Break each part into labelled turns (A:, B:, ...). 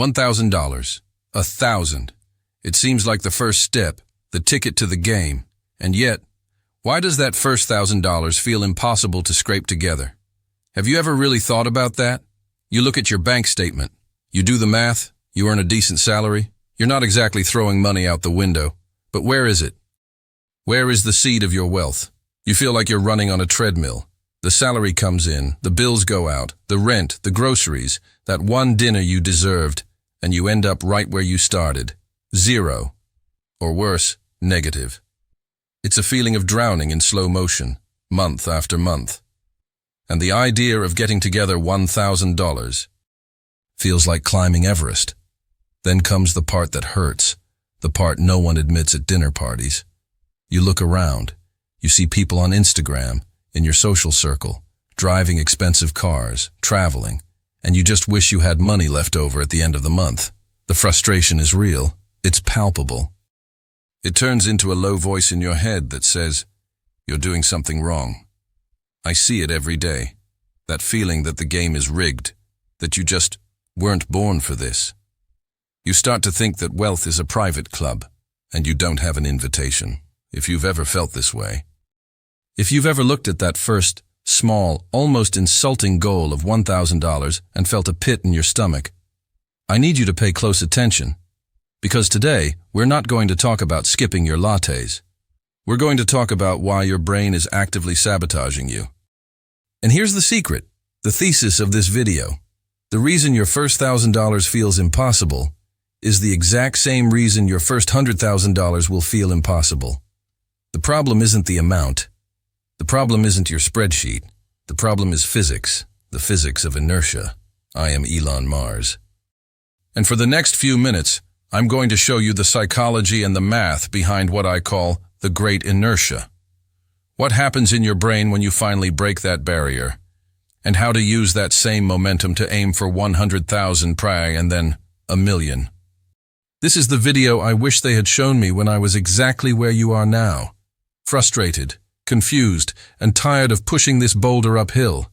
A: $1,000. 1,000. It seems like the first step, the ticket to the game. And yet, why does that first $1,000 feel impossible to scrape together? Have you ever really thought about that? You look at your bank statement. You do the math. You earn a decent salary. You're not exactly throwing money out the window. But where is it? Where is the seed of your wealth? You feel like you're running on a treadmill. The salary comes in, the bills go out, the rent, the groceries, that one dinner you deserved, and you end up right where you started. Zero. Or worse, negative. It's a feeling of drowning in slow motion, month after month. And the idea of getting together $1,000 feels like climbing Everest. Then comes the part that hurts, the part no one admits at dinner parties. You look around, you see people on Instagram, in your social circle, driving expensive cars, traveling, and you just wish you had money left over at the end of the month. The frustration is real, it's palpable. It turns into a low voice in your head that says, "You're doing something wrong." I see it every day. That feeling that the game is rigged, that you just weren't born for this. You start to think that wealth is a private club, and you don't have an invitation, if you've ever felt this way. If you've ever looked at that first, small, almost insulting goal of $1,000 and felt a pit in your stomach, I need you to pay close attention. Because today, we're not going to talk about skipping your lattes. We're going to talk about why your brain is actively sabotaging you. And here's the secret, the thesis of this video. The reason your first $1,000 feels impossible is the exact same reason your first $100,000 will feel impossible. The problem isn't the amount. The problem isn't your spreadsheet. The problem is physics, the physics of inertia. I am Elon Mars. And for the next few minutes, I'm going to show you the psychology and the math behind what I call the Great Inertia. What happens in your brain when you finally break that barrier, and how to use that same momentum to aim for 100,000 pry and then 1,000,000. This is the video I wish they had shown me when I was exactly where you are now. Frustrated, confused, and tired of pushing this boulder uphill.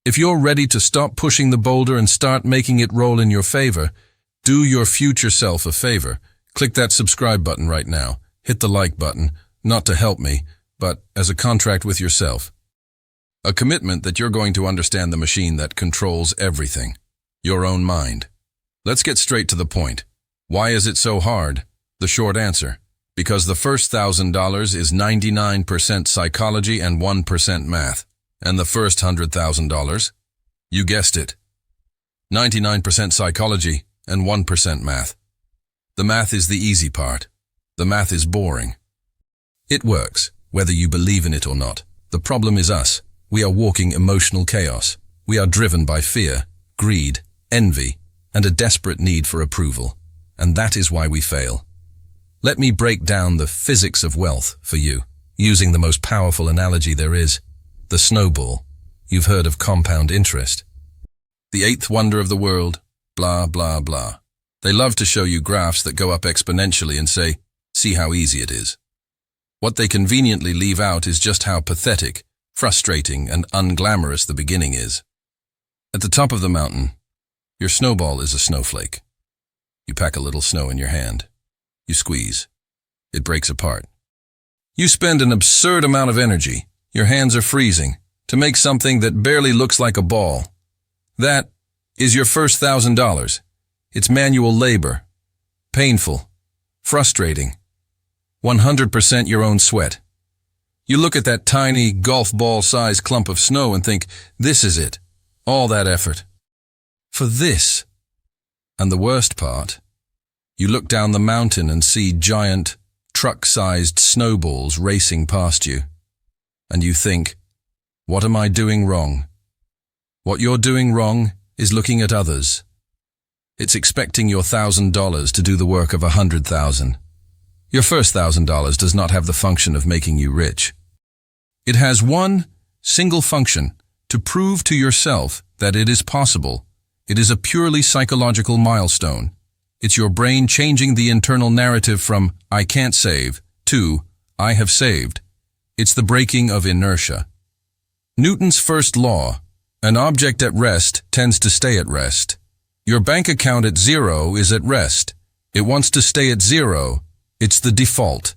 A: If you're ready to stop pushing the boulder and start making it roll in your favor, do your future self a favor. Click that subscribe button right now. Hit the like button, not to help me, but as a contract with yourself. A commitment that you're going to understand the machine that controls everything, your own mind. Let's get straight to the point. Why is it so hard? The short answer, because the first $1,000 is 99% psychology and 1% math. And the first $100,000? You guessed it. 99% psychology and 1% math. The math is the easy part. The math is boring. It works, whether you believe in it or not. The problem is us. We are walking emotional chaos. We are driven by fear, greed, envy, and a desperate need for approval. And that is why we fail. Let me break down the physics of wealth for you, using the most powerful analogy there is, the snowball. You've heard of compound interest. The eighth wonder of the world, blah, blah, blah. They love to show you graphs that go up exponentially and say, see how easy it is. What they conveniently leave out is just how pathetic, frustrating, and unglamorous the beginning is. At the top of the mountain, your snowball is a snowflake. You pack a little snow in your hand. You squeeze. It breaks apart. You spend an absurd amount of energy, your hands are freezing, to make something that barely looks like a ball. That is your first $1,000. It's manual labor. Painful. Frustrating. 100% your own sweat. You look at that tiny golf ball-sized clump of snow and think, this is it. All that effort. For this. And the worst part, you look down the mountain and see giant, truck-sized snowballs racing past you. And you think, what am I doing wrong? What you're doing wrong is looking at others. It's expecting your $1,000 to do the work of 100,000. Your first $1,000 does not have the function of making you rich. It has one single function, to prove to yourself that it is possible. It is a purely psychological milestone. It's your brain changing the internal narrative from I can't save to I have saved. It's the breaking of inertia. Newton's first law, an object at rest tends to stay at rest. Your bank account at zero is at rest. It wants to stay at zero. It's the default.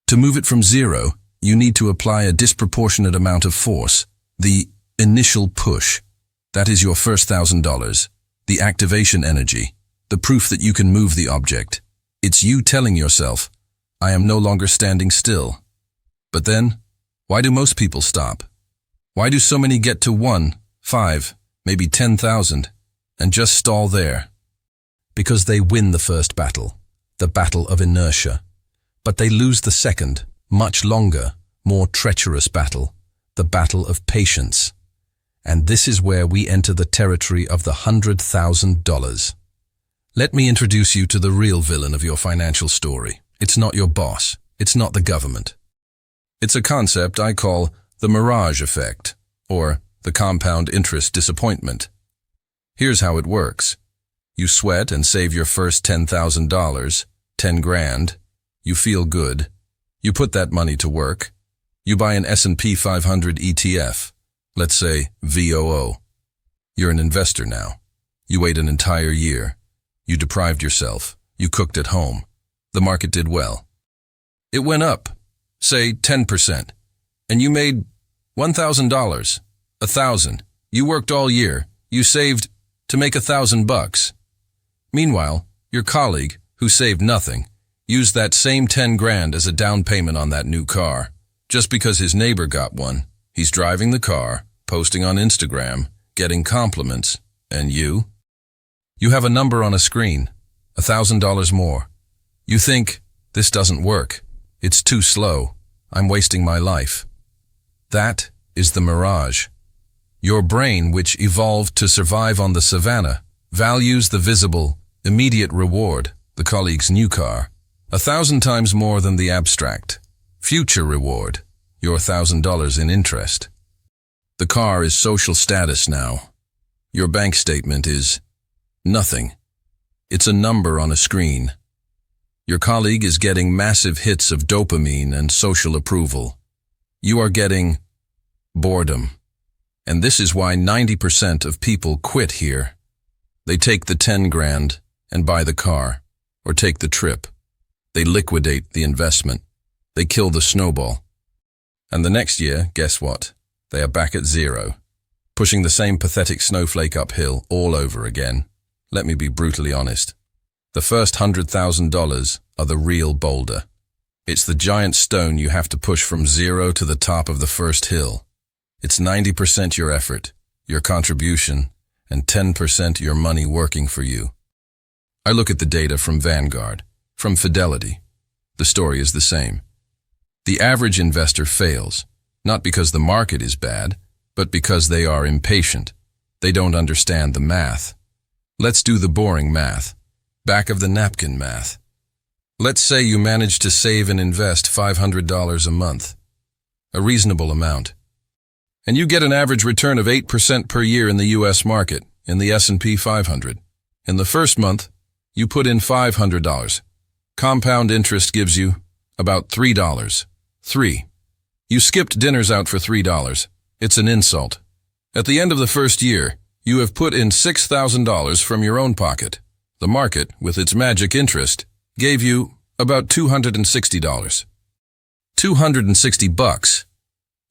A: To move it from zero, you need to apply a disproportionate amount of force, the initial push. That is your first $1,000, the activation energy, the proof that you can move the object. It's you telling yourself, I am no longer standing still. But then, why do most people stop? Why do so many get to 1, 5, maybe 10,000, and just stall there? Because they win the first battle, the battle of inertia. But they lose the second, much longer, more treacherous battle, the battle of patience. And this is where we enter the territory of the $100,000. Let me introduce you to the real villain of your financial story. It's not your boss. It's not the government. It's a concept I call the mirage effect, or the compound interest disappointment. Here's how it works. You sweat and save your first $10,000, 10 grand. You feel good. You put that money to work. You buy an S&P 500 ETF, let's say VOO. You're an investor now. You wait an entire year. You deprived yourself. You cooked at home. The market did well. It went up, say 10%, and you made $1,000, $1,000. You worked all year. You saved to make $1,000. Meanwhile, your colleague, who saved nothing, used that same 10 grand as a down payment on that new car. Just because his neighbor got one, he's driving the car, posting on Instagram, getting compliments, and you? You have a number on a screen, $1,000 more. You think, this doesn't work. It's too slow. I'm wasting my life. That is the mirage. Your brain, which evolved to survive on the savannah, values the visible, immediate reward, the colleague's new car, 1,000 times more than the abstract, future reward, your $1,000 in interest. The car is social status now. Your bank statement is nothing. It's a number on a screen. Your colleague is getting massive hits of dopamine and social approval. You are getting boredom. And this is why 90% of people quit here. They take the 10 grand and buy the car, or take the trip. They liquidate the investment. They kill the snowball. And the next year, guess what? They are back at zero, pushing the same pathetic snowflake uphill all over again. Let me be brutally honest. The first $100,000 are the real boulder. It's the giant stone you have to push from zero to the top of the first hill. It's 90% your effort, your contribution, and 10% your money working for you. I look at the data from Vanguard, from Fidelity. The story is the same. The average investor fails, not because the market is bad, but because they are impatient. They don't understand the math. Let's do the boring math. Back of the napkin math. Let's say you manage to save and invest $500 a month, a reasonable amount. And you get an average return of 8% per year in the U.S. market, in the S&P 500. In the first month, you put in $500. Compound interest gives you about $3. 3. You skipped dinners out for $3. It's an insult. At the end of the first year, you have put in $6,000 from your own pocket. The market, with its magic interest, gave you about $260. $260.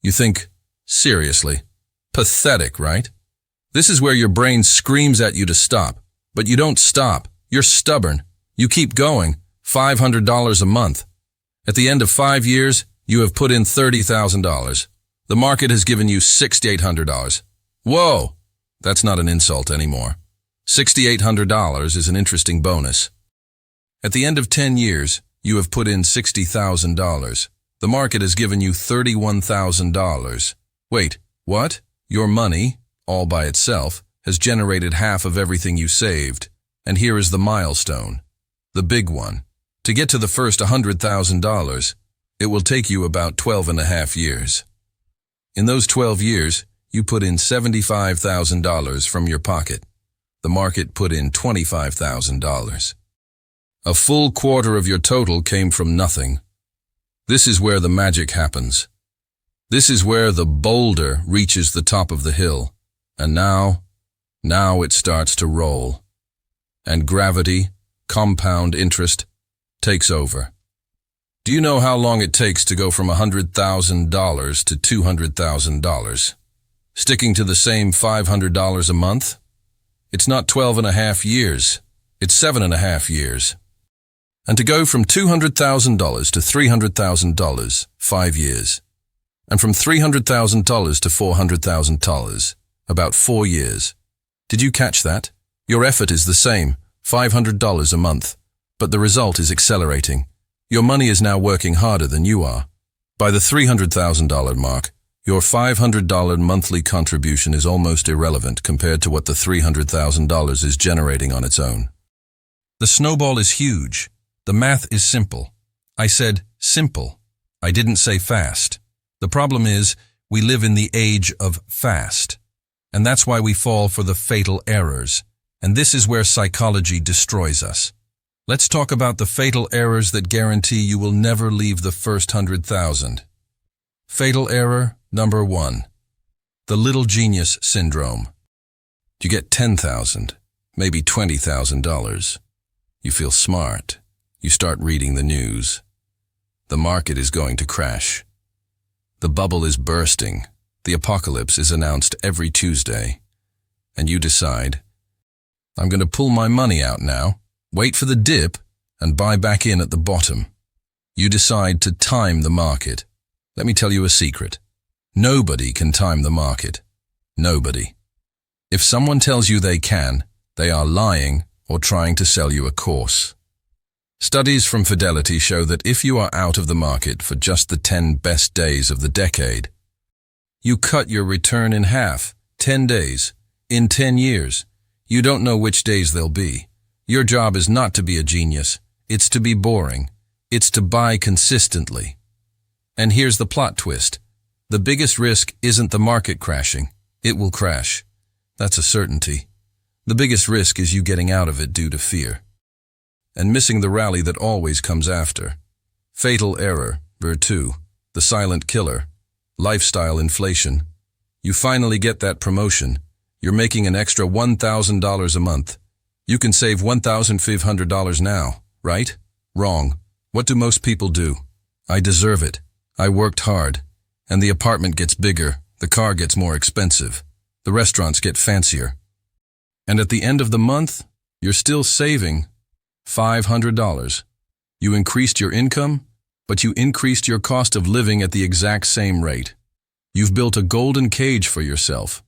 A: You think, seriously, pathetic, right? This is where your brain screams at you to stop, but you don't stop. You're stubborn. You keep going, $500 a month. At the end of 5 years, you have put in $30,000. The market has given you $6,800. Whoa! That's not an insult anymore. $6,800 is an interesting bonus. At the end of 10 years, you have put in $60,000. The market has given you $31,000. Wait, what? Your money, all by itself, has generated half of everything you saved. And here is the milestone, the big one. To get to the first $100,000, it will take you about 12.5 years. In those 12 years, you put in $75,000 from your pocket. The market put in $25,000. A full quarter of your total came from nothing. This is where the magic happens. This is where the boulder reaches the top of the hill. And now it starts to roll. and gravity, compound interest, takes over. Do you know how long it takes to go from $100,000 to $200,000? Sticking to the same $500 a month? It's not 12.5 years, it's 7.5 years. And to go from $200,000 to $300,000, 5 years. And from $300,000 to $400,000, about 4 years. Did you catch that? Your effort is the same, $500 a month, but the result is accelerating. Your money is now working harder than you are. By the $300,000 mark, your $500 monthly contribution is almost irrelevant compared to what the $300,000 is generating on its own. The snowball is huge. The math is simple. I said simple. I didn't say fast. The problem is, we live in the age of fast. And that's why we fall for the fatal errors. And this is where psychology destroys us. Let's talk about the fatal errors that guarantee you will never leave the first 100,000. Fatal error number 1. The little genius syndrome. You get $10,000, maybe $20,000. You feel smart. You start reading the news. The market is going to crash. The bubble is bursting. The apocalypse is announced every Tuesday. And you decide, I'm going to pull my money out now, wait for the dip, and buy back in at the bottom. You decide to time the market. Let me tell you a secret. Nobody can time the market. Nobody. If someone tells you they can, they are lying or trying to sell you a course. Studies from Fidelity show that if you are out of the market for just the 10 best days of the decade, you cut your return in half, 10 days, in 10 years. You don't know which days they'll be. Your job is not to be a genius. It's to be boring. It's to buy consistently. And here's the plot twist. The biggest risk isn't the market crashing. It will crash. That's a certainty. The biggest risk is you getting out of it due to fear. And missing the rally that always comes after. Fatal error, number 2. The silent killer. Lifestyle inflation. You finally get that promotion. You're making an extra $1,000 a month. You can save $1,500 now, right? Wrong. What do most people do? I deserve it. I worked hard. And the apartment gets bigger, the car gets more expensive, the restaurants get fancier. And at the end of the month, you're still saving $500. You increased your income, but you increased your cost of living at the exact same rate. You've built a golden cage for yourself.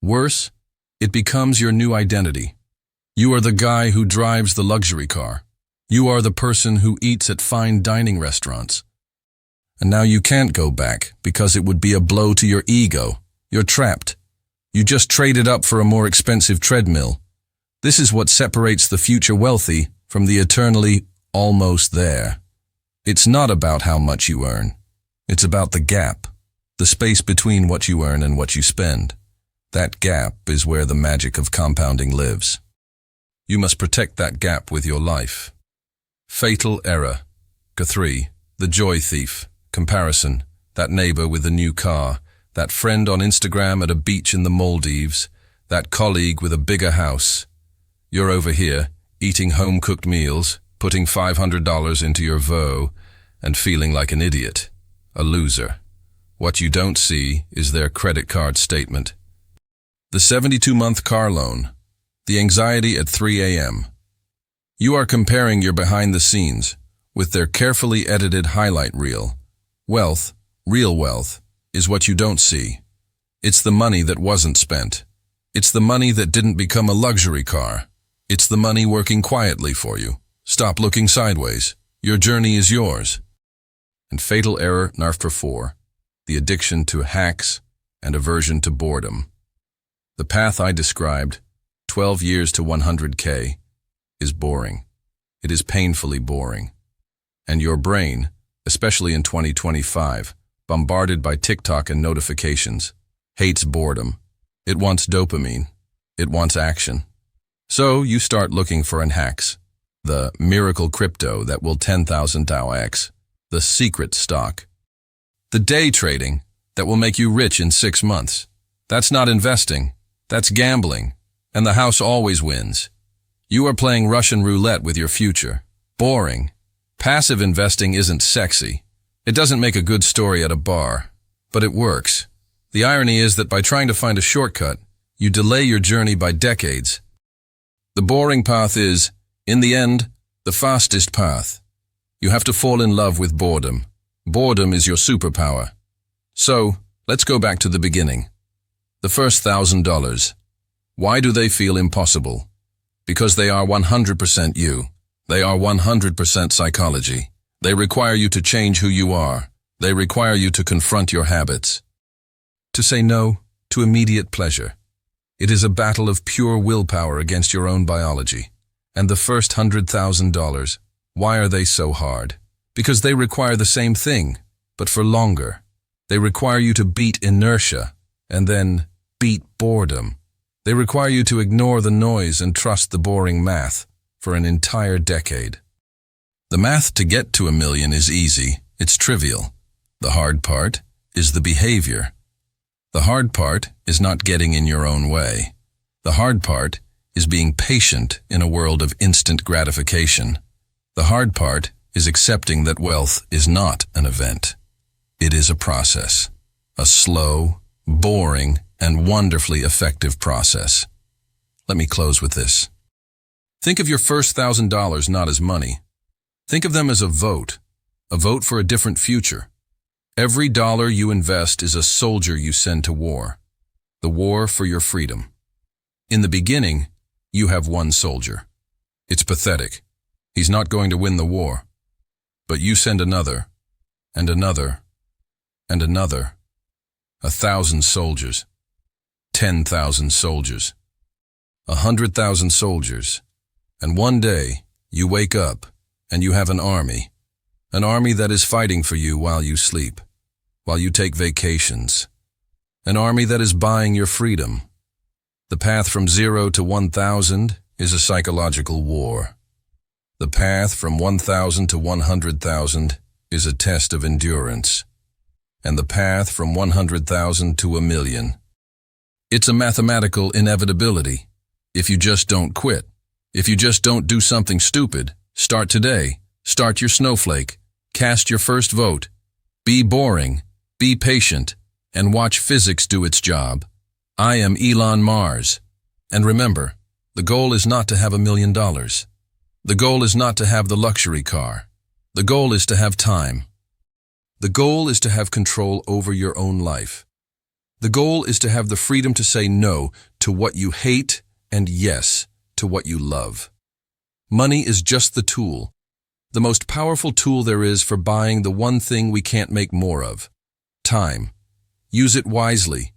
A: Worse, it becomes your new identity. You are the guy who drives the luxury car. You are the person who eats at fine dining restaurants. And now you can't go back because it would be a blow to your ego. You're trapped. You just traded up for a more expensive treadmill. This is what separates the future wealthy from the eternally almost there. It's not about how much you earn. It's about the gap, the space between what you earn and what you spend. That gap is where the magic of compounding lives. You must protect that gap with your life. Fatal error. 3. The joy thief. Comparison. That neighbor with a new car. That friend on Instagram at a beach in the Maldives. That colleague with a bigger house. You're over here, eating home-cooked meals, putting $500 into your VO, and feeling like an idiot. A loser. What you don't see is their credit card statement. The 72-month car loan. The anxiety at 3 a.m. You are comparing your behind-the-scenes with their carefully edited highlight reel. Wealth, real wealth, is what you don't see. It's the money that wasn't spent. It's the money that didn't become a luxury car. It's the money working quietly for you. Stop looking sideways. Your journey is yours. And fatal error number 4. The addiction to hacks and aversion to boredom. The path I described, 12 years to 100K, is boring. It is painfully boring. And your brain, especially in 2025, bombarded by TikTok and notifications, hates boredom. It wants dopamine. It wants action. So you start looking for an hacks, the miracle crypto that will 10,000x, the secret stock, the day trading that will make you rich in 6 months. That's not investing. That's gambling. And the house always wins. You are playing Russian roulette with your future. Boring. Passive investing isn't sexy. It doesn't make a good story at a bar, but it works. The irony is that by trying to find a shortcut, you delay your journey by decades. The boring path is, in the end, the fastest path. You have to fall in love with boredom. Boredom is your superpower. So, let's go back to the beginning. The first $1,000. Why do they feel impossible? Because they are 100% you. They are 100% psychology. They require you to change who you are. They require you to confront your habits. To say no to immediate pleasure. It is a battle of pure willpower against your own biology. And the first $100,000, why are they so hard? Because they require the same thing, but for longer. They require you to beat inertia, and then beat boredom. They require you to ignore the noise and trust the boring math for an entire decade. The math to get to $1 million is easy, it's trivial. The hard part is the behavior. The hard part is not getting in your own way. The hard part is being patient in a world of instant gratification. The hard part is accepting that wealth is not an event. It is a process. A slow, boring, and wonderfully effective process. Let me close with this. Think of your first $1,000 not as money. Think of them as a vote for a different future. Every dollar you invest is a soldier you send to war. The war for your freedom. In the beginning, you have one soldier. It's pathetic. He's not going to win the war. But you send another, and another, and another. 1,000 soldiers. 10,000 soldiers. 100,000 soldiers. And one day, you wake up, and you have an army. An army that is fighting for you while you sleep, while you take vacations. An army that is buying your freedom. The path from 0 to 1,000 is a psychological war. The path from 1,000 to 100,000 is a test of endurance. And the path from 100,000 to 1 million. It's a mathematical inevitability. If you just don't quit, if you just don't do something stupid, start today, start your snowflake, cast your first vote, be boring, be patient, and watch physics do its job. I am Elon Mars. And remember, the goal is not to have $1 million. The goal is not to have the luxury car. The goal is to have time. The goal is to have control over your own life. The goal is to have the freedom to say no to what you hate and yes to what you love. Money is just the tool, the most powerful tool there is for buying the one thing we can't make more of: time. Use it wisely.